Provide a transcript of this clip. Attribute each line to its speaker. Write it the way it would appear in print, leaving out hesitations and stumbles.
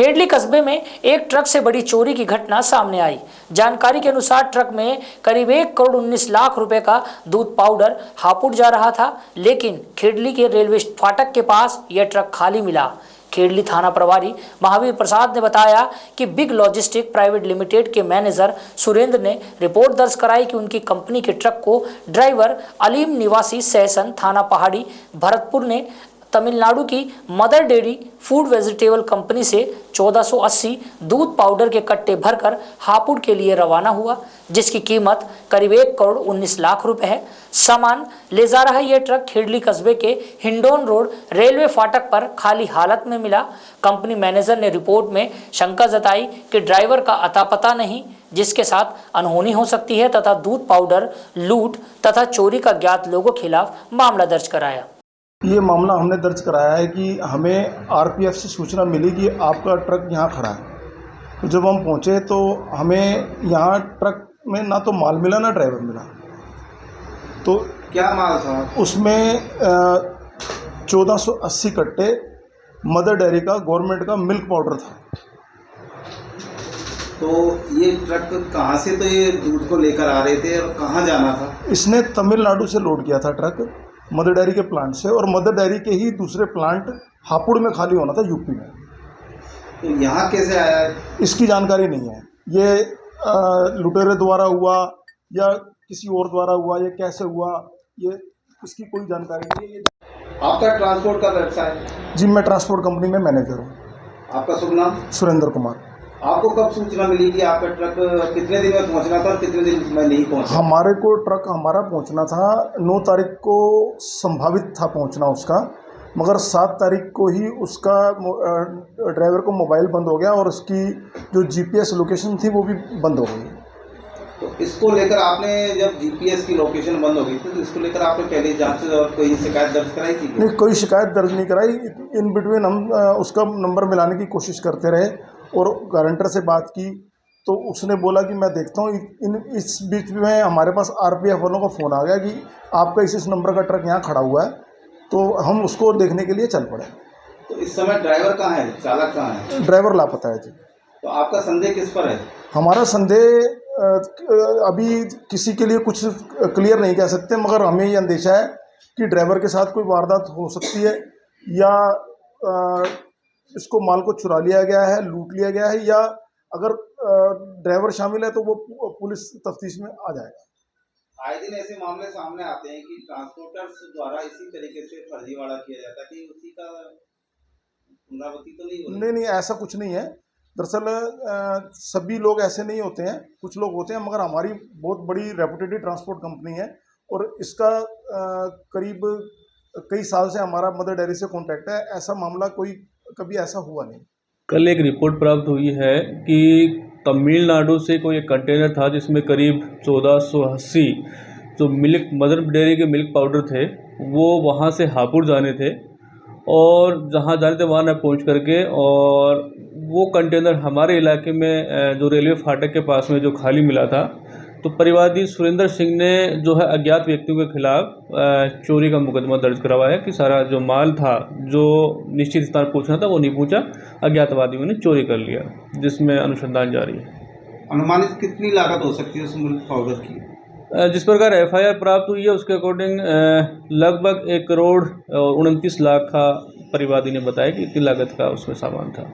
Speaker 1: खेडली कस्बे में एक ट्रक से बड़ी चोरी की घटना सामने आई। जानकारी के अनुसार ट्रक में करीब 1,19,00,000 रुपए का दूध पाउडर हापुड़ जा रहा था, लेकिन खेडली के रेलवे फाटक के पास यह ट्रक खाली मिला। खेडली थाना प्रभारी महावीर प्रसाद ने बताया कि बिग लॉजिस्टिक प्राइवेट लिमिटेड के मैनेजर सुरेंद्र ने रिपोर्ट दर्ज कराई कि उनकी कंपनी के ट्रक को ड्राइवर अलीम निवासी सहसन थाना पहाड़ी भरतपुर ने तमिलनाडु की mother dairy food vegetable company से 1480 दूध पाउडर के कट्टे भरकर हापुड़ के लिए रवाना हुआ, जिसकी कीमत करीब 1,19,00,000 रुपए है। सामान ले जा रहा यह ट्रक खेडली कस्बे के हिंडोन रोड रेलवे फाटक पर खाली हालत में मिला। कंपनी मैनेजर ने रिपोर्ट में शंका जताई कि ड्राइवर का अता पता नहीं, जिसके साथ अनहोनी हो सकती है, तथा दूध पाउडर लूट तथा चोरी का ज्ञात लोगों के खिलाफ मामला दर्ज कराया।
Speaker 2: ये मामला हमने दर्ज कराया है कि हमें आरपीएफ से सूचना मिली कि आपका ट्रक यहाँ खड़ा है। तो जब हम पहुँचे तो हमें यहाँ ट्रक में ना तो माल मिला ना ड्राइवर मिला। तो
Speaker 3: क्या माल था
Speaker 2: उसमें? 1480 कट्टे मदर डेयरी का गवर्नमेंट का मिल्क पाउडर था।
Speaker 3: तो ये ट्रक कहाँ से, तो ये दूध को लेकर आ रहे थे और कहाँ जाना था?
Speaker 2: इसने तमिलनाडु से लोड किया था ट्रक मदर डेयरी के प्लांट से, और मदर डेयरी के ही दूसरे प्लांट हापुड़ में खाली होना था यूपी में।
Speaker 3: तो यहाँ कैसे आया है?
Speaker 2: इसकी जानकारी नहीं है। ये लुटेरे द्वारा हुआ या किसी और द्वारा हुआ, ये कैसे हुआ, ये इसकी कोई जानकारी नहीं है।
Speaker 3: आपका ट्रांसपोर्ट का व्यवसाय है?
Speaker 2: जी, मैं ट्रांसपोर्ट कंपनी में मैनेजर हूँ।
Speaker 3: आपका शुभ नाम?
Speaker 2: सुरेंद्र कुमार।
Speaker 3: आपको कब सूचना मिली कि आपका ट्रक कितने दिन में पहुंचना था और कितने दिन में नहीं पहुंचा?
Speaker 2: हमारे को ट्रक हमारा पहुंचना था 9 तारीख को, संभावित था पहुंचना उसका, मगर 7 तारीख को ही उसका ड्राइवर को मोबाइल बंद हो गया और उसकी जो जीपीएस लोकेशन थी वो भी बंद हो गई।
Speaker 3: तो इसको लेकर आपने, जब जीपीएस की लोकेशन बंद हो गई थी, तो इसको लेकर आपने पहले जांच से कोई शिकायत दर्ज कराई थी?
Speaker 2: नहीं, कोई शिकायत दर्ज नहीं कराई। इन बिटवीन हम उसका नंबर मिलाने की कोशिश करते रहे और गारंटर से बात की तो उसने बोला कि मैं देखता हूँ। इस बीच में हमारे पास आरपीएफ वालों का फ़ोन आ गया कि आपका इस नंबर का ट्रक यहाँ खड़ा हुआ है, तो हम उसको देखने के लिए चल पड़े।
Speaker 3: तो इस समय ड्राइवर कहाँ है, चालक कहाँ है?
Speaker 2: ड्राइवर लापता है जी।
Speaker 3: तो आपका संदेह किस पर है?
Speaker 2: हमारा संदेह अभी किसी के लिए कुछ क्लियर नहीं कह सकते, मगर हमें ये अंदेशा है कि ड्राइवर के साथ कोई वारदात हो सकती है, या इसको माल को चुरा लिया गया है, लूट लिया गया है, या अगर ड्राइवर शामिल है तो वो पुलिस तफ्तीश में आ जाएगा।
Speaker 3: आए दिन ऐसे मामले सामने आते हैं कि ट्रांसपोर्टर्स द्वारा इसी तरीके से फर्जीवाड़ा किया जाता है, कि उसी का पुनरावृत्ति तो नहीं हो रही?
Speaker 2: नहीं, ऐसा कुछ नहीं है। दरअसल सभी लोग ऐसे नहीं होते हैं, कुछ लोग होते हैं, मगर हमारी बहुत बड़ी रेपुटेड ट्रांसपोर्ट कंपनी है और इसका करीब कई साल से हमारा मदर डेयरी से कॉन्टैक्ट है। ऐसा मामला कभी ऐसा हुआ नहीं।
Speaker 4: कल एक रिपोर्ट प्राप्त हुई है कि तमिलनाडु से कोई एक कंटेनर था जिसमें करीब 1480 जो मिल्क मदर डेयरी के मिल्क पाउडर थे वो वहाँ से हापुड़ जाने थे, और जहाँ जाने थे वहाँ न पहुँच करके, और वो कंटेनर हमारे इलाके में जो रेलवे फाटक के पास में जो खाली मिला था, तो परिवादी सुरेंद्र सिंह ने जो है अज्ञात व्यक्तियों के खिलाफ चोरी का मुकदमा दर्ज करवाया कि सारा जो माल था जो निश्चित स्थान पहुंचना था वो नहीं पहुंचा, अज्ञातवादियों ने चोरी कर लिया, जिसमेमें अनुसंधान जारी है।
Speaker 3: अनुमानित कितनी लागत हो सकती है उस मिल्क पाउडर की?
Speaker 4: जिस प्रकार एफआईआर प्राप्त हुई है उसके अकॉर्डिंग लगभग 1,29,00,000 का परिवादी ने बताया कि इतनी लागत का उसमें सामान था।